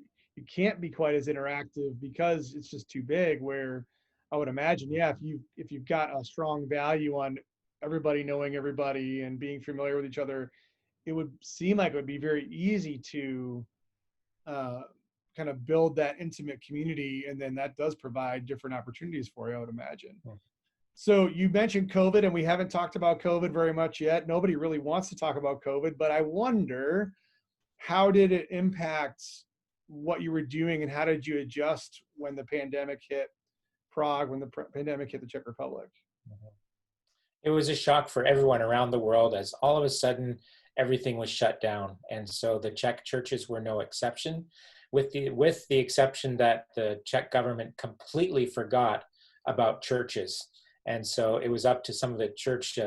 S1: can't be quite as interactive because it's just too big. Where I would imagine, if you've got a strong value on everybody knowing everybody and being familiar with each other, it would seem like it would be very easy to kind of build that intimate community, and then that does provide different opportunities for you, I would imagine. So you mentioned COVID, and we haven't talked about COVID very much yet. Nobody really wants to talk about COVID, but I wonder, how did it impact what you were doing, and how did you adjust when the pandemic hit Prague, when the pandemic hit the Czech Republic?
S3: It was a shock for everyone around the world as all of a sudden everything was shut down. And so the Czech churches were no exception, with the exception that the Czech government completely forgot about churches. And so it was up to some of the church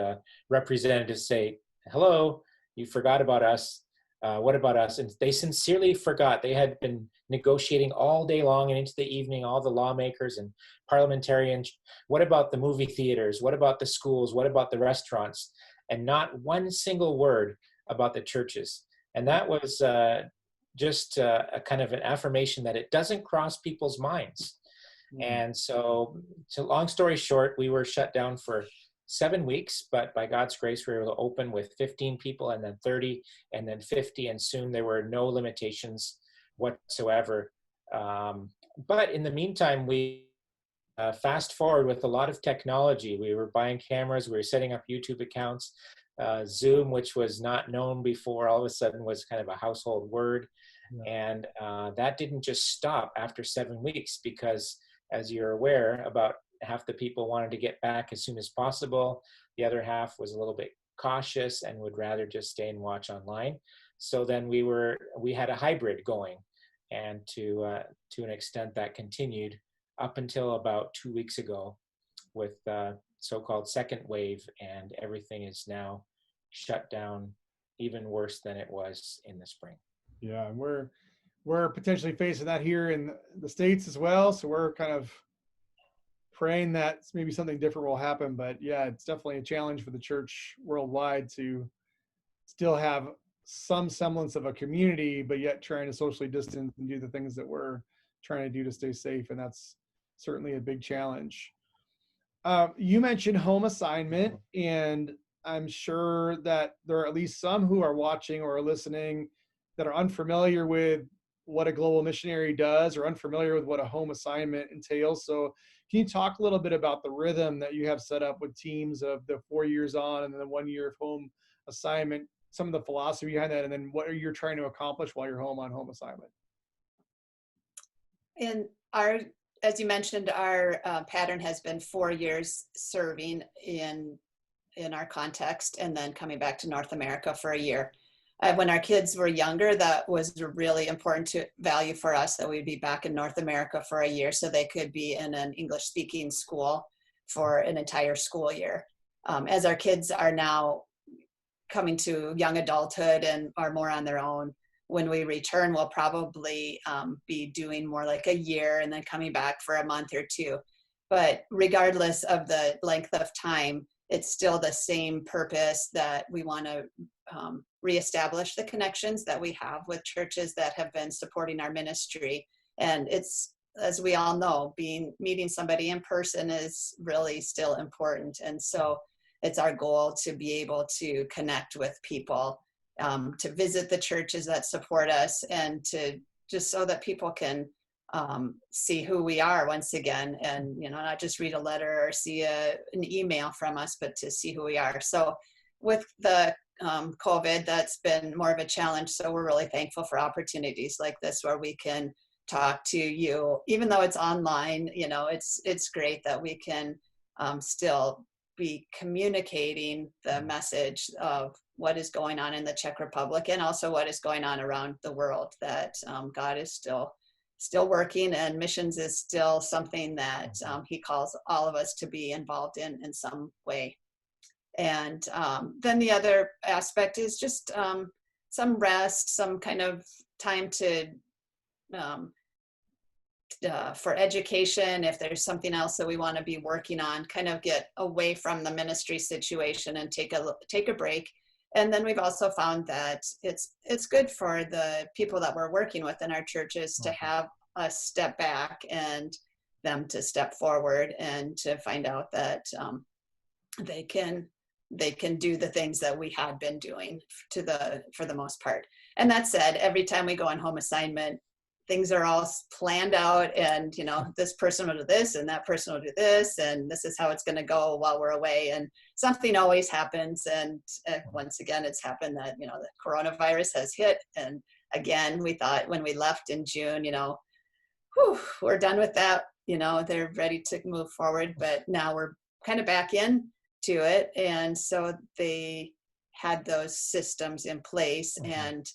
S3: representatives to say, hello, you forgot about us. What about us? And they sincerely forgot. They had been negotiating all day long and into the evening, all the lawmakers and parliamentarians. What about the movie theaters? What about the schools? What about the restaurants? And not one single word about the churches. And that was just a kind of an affirmation that it doesn't cross people's minds. And so long story short, we were shut down for 7 weeks, but by God's grace, we were able to open with 15 people, and then 30, and then 50, and soon there were no limitations whatsoever. But in the meantime, we fast forward with a lot of technology. We were buying cameras, we were setting up YouTube accounts. Zoom, which was not known before, all of a sudden was kind of a household word. And that didn't just stop after 7 weeks, because as you're aware, about half the people wanted to get back as soon as possible. The other half was a little bit cautious and would rather just stay and watch online. So then we had a hybrid going, and to an extent that continued up until about 2 weeks ago with so-called second wave, and everything is now shut down even worse than it was in the spring.
S1: Yeah, and we're potentially facing that here in the States as well. So we're kind of praying that maybe something different will happen. But yeah, it's definitely a challenge for the church worldwide to still have some semblance of a community, but yet trying to socially distance and do the things that we're trying to do to stay safe. And that's certainly a big challenge. You mentioned home assignment, and I'm sure that there are at least some who are watching or are listening that are unfamiliar with what a global missionary does or unfamiliar with what a home assignment entails. So can you talk a little bit about the rhythm that you have set up with teams of the 4 years on and then the 1 year of home assignment, some of the philosophy behind that, and then what are you trying to accomplish while you're home on home assignment?
S2: And as you mentioned, our pattern has been 4 years serving in our context and then coming back to North America for a year. When our kids were younger, that was really important to value for us, that we'd be back in North America for a year so they could be in an English speaking school for an entire school year. As our kids are now coming to young adulthood and are more on their own, when we return, we'll probably be doing more like a year and then coming back for a month or two. But regardless of the length of time, it's still the same purpose that we want to reestablish the connections that we have with churches that have been supporting our ministry. And it's, as we all know, meeting somebody in person is really still important. And so it's our goal to be able to connect with people, to visit the churches that support us, and to just so that people can see who we are once again, and not just read a letter or see an email from us, but to see who we are. So with the COVID, that's been more of a challenge. So we're really thankful for opportunities like this where we can talk to you, even though it's online. It's great that we can still be communicating the message of what is going on in the Czech Republic and also what is going on around the world, that God is still working, and missions is still something that he calls all of us to be involved in some way. And then the other aspect is just some rest, some kind of time to for education, if there's something else that we want to be working on, kind of get away from the ministry situation and take a break. And then we've also found that it's good for the people that we're working with in our churches to have us step back and them to step forward and to find out that they can do the things that we had been doing for the most part. And that said, every time we go on home assignment, things are all planned out, and this person will do this and that person will do this, and this is how it's going to go while we're away. And something always happens, and once again it's happened that the coronavirus has hit. And again, we thought when we left in June, we're done with that, they're ready to move forward, but now we're kind of back in to it. And so they had those systems in place, and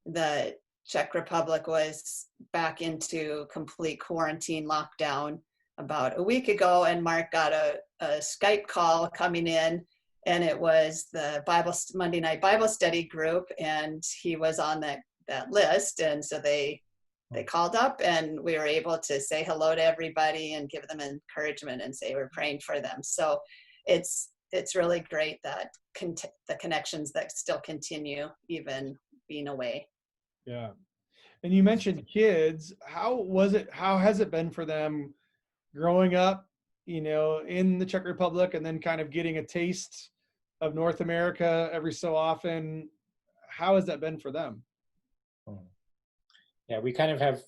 S2: the Czech Republic was back into complete quarantine lockdown about a week ago, and Mark got a Skype call coming in, and it was the Monday night Bible study group, and he was on that list. And so they called up, and we were able to say hello to everybody and give them encouragement and say we're praying for them. So it's really great that the connections that still continue even being away.
S1: Yeah. And you mentioned kids. How has it been for them growing up, in the Czech Republic, and then kind of getting a taste of North America every so often? How has that been for them?
S3: Yeah, we kind of have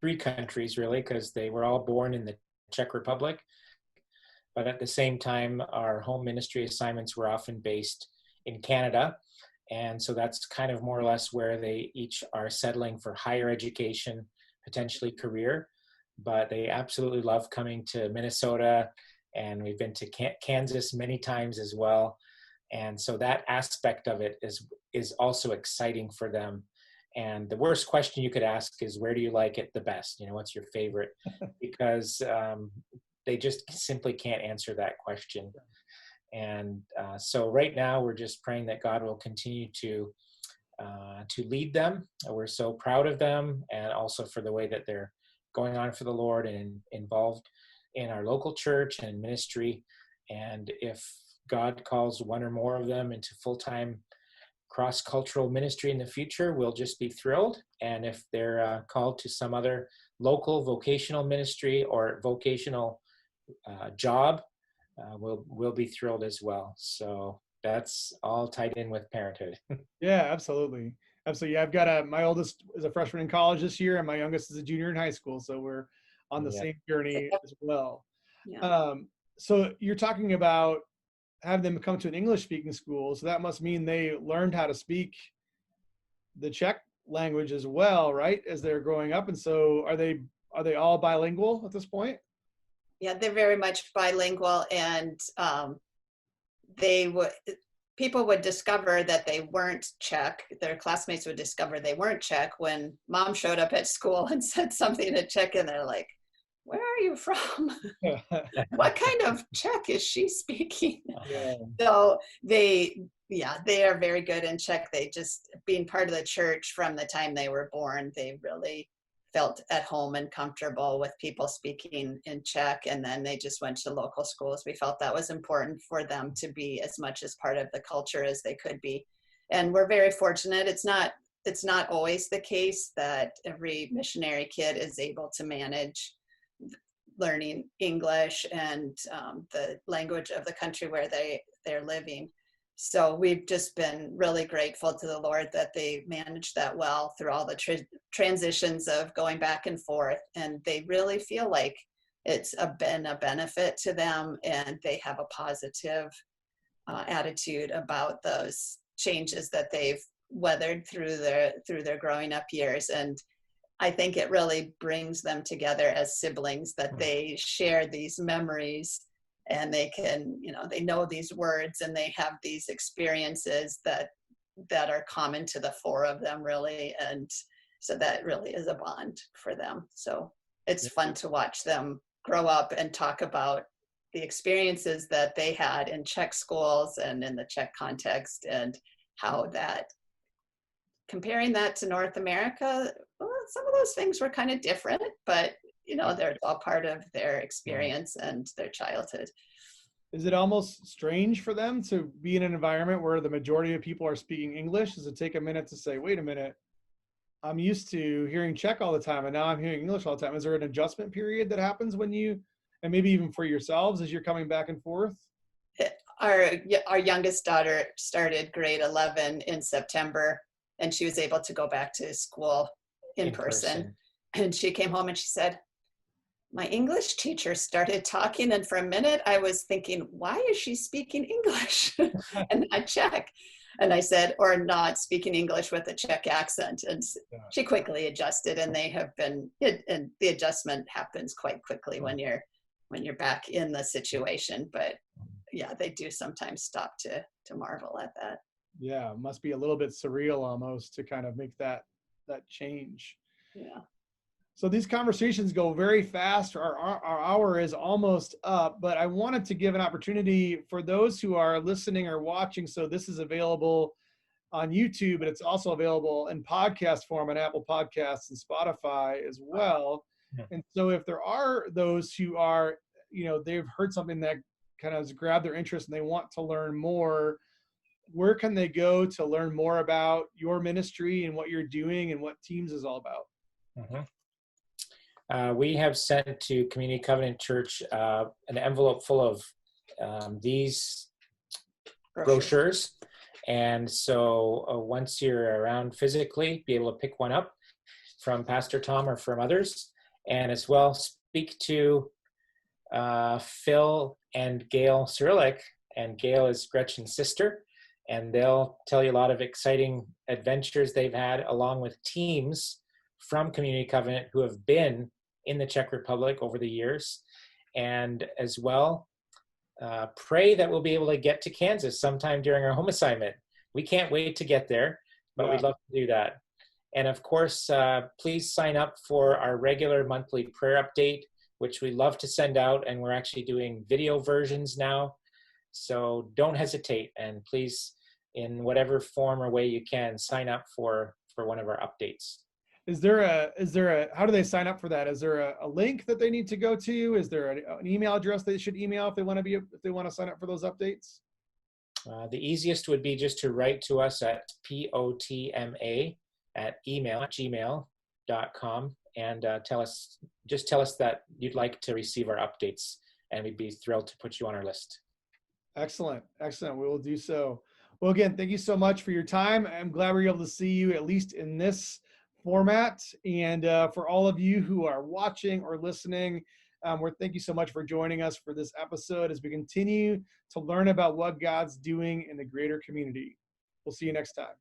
S3: three countries really, because they were all born in the Czech Republic. But at the same time, our home ministry assignments were often based in Canada. And so that's kind of more or less where they each are settling for higher education, potentially career. But they absolutely love coming to Minnesota, and we've been to Kansas many times as well. And so that aspect of it is also exciting for them. And the worst question you could ask is, where do you like it the best? What's your favorite? Because they just simply can't answer that question. And so right now we're just praying that God will continue to lead them. We're so proud of them, and also for the way that they're going on for the Lord and involved in our local church and ministry. And if God calls one or more of them into full-time cross-cultural ministry in the future, we'll just be thrilled. And if they're called to some other local vocational ministry or vocational job, we'll be thrilled as well. So that's all tied in with parenthood.
S1: Yeah, absolutely. Absolutely. Yeah, I've got my oldest is a freshman in college this year, and my youngest is a junior in high school. So we're on the same journey as well.
S2: Yeah.
S1: So you're talking about having them come to an English speaking school. So that must mean they learned how to speak the Czech language as well, right? As they're growing up. And so are they all bilingual at this point?
S2: Yeah, they're very much bilingual, and people would discover that they weren't Czech. Their classmates would discover they weren't Czech when mom showed up at school and said something in Czech, and they're like, "Where are you from? What kind of Czech is she speaking?"
S1: Yeah.
S2: So they are very good in Czech. They just, being part of the church from the time they were born, they really felt at home and comfortable with people speaking in Czech, and then they just went to local schools. We felt that was important for them to be as much as part of the culture as they could be. And we're very fortunate. It's not always the case that every missionary kid is able to manage learning English and the language of the country where they're living. So we've just been really grateful to the Lord that they managed that well through all the transitions of going back and forth. And they really feel like it's been a benefit to them, and they have a positive attitude about those changes that they've weathered through their growing up years. And I think it really brings them together as siblings, that they share these memories, and they can, they know these words, and they have these experiences that are common to the four of them, really. And so that really is a bond for them. So it's fun to watch them grow up and talk about the experiences that they had in Czech schools and in the Czech context, and how that, comparing that to North America, well, some of those things were kind of different, but they're all part of their experience and their childhood.
S1: Is it almost strange for them to be in an environment where the majority of people are speaking English? Does it take a minute to say, wait a minute, I'm used to hearing Czech all the time, and now I'm hearing English all the time? Is there an adjustment period that happens when you, and maybe even for yourselves as you're coming back and forth?
S2: Our youngest daughter started grade 11 in September, and she was able to go back to school in person. And she came home and she said, my English teacher started talking, and for a minute I was thinking, why is she speaking English and not Czech? And I said, or not speaking English with a Czech accent. And she quickly adjusted, and they have been, and the adjustment happens quite quickly when you're back in the situation. But yeah, they do sometimes stop to marvel at that.
S1: Yeah, it must be a little bit surreal almost to kind of make that change.
S2: Yeah.
S1: So these conversations go very fast. Our hour is almost up, but I wanted to give an opportunity for those who are listening or watching. So this is available on YouTube, but it's also available in podcast form on Apple Podcasts and Spotify as well. And so if there are those who are, they've heard something that kind of has grabbed their interest and they want to learn more, where can they go to learn more about your ministry and what you're doing and what Teams is all about?
S3: Mm-hmm. We have sent to Community Covenant Church an envelope full of these brochures. And so once you're around physically, be able to pick one up from Pastor Tom or from others. And as well, speak to Phil and Gail Cyrillic. And Gail is Gretchen's sister. And they'll tell you a lot of exciting adventures they've had, along with teams from Community Covenant who have been in the Czech Republic over the years. And as well, pray that we'll be able to get to Kansas sometime during our home assignment. We can't wait to get there, but we'd love to do that. And of course, please sign up for our regular monthly prayer update, which we love to send out. And we're actually doing video versions now. So don't hesitate, and please, in whatever form or way you can, sign up for one of our updates.
S1: Is there a, how do they sign up for that? Is there a link that they need to go to? Is there an email address they should email if they want to sign up for those updates?
S3: The easiest would be just to write to us at potma@gmail.com and tell us that you'd like to receive our updates, and we'd be thrilled to put you on our list.
S1: Excellent. We will do so. Well, again, thank you so much for your time. I'm glad we were able to see you at least in this format. And for all of you who are watching or listening, thank you so much for joining us for this episode as we continue to learn about what God's doing in the greater community. We'll see you next time.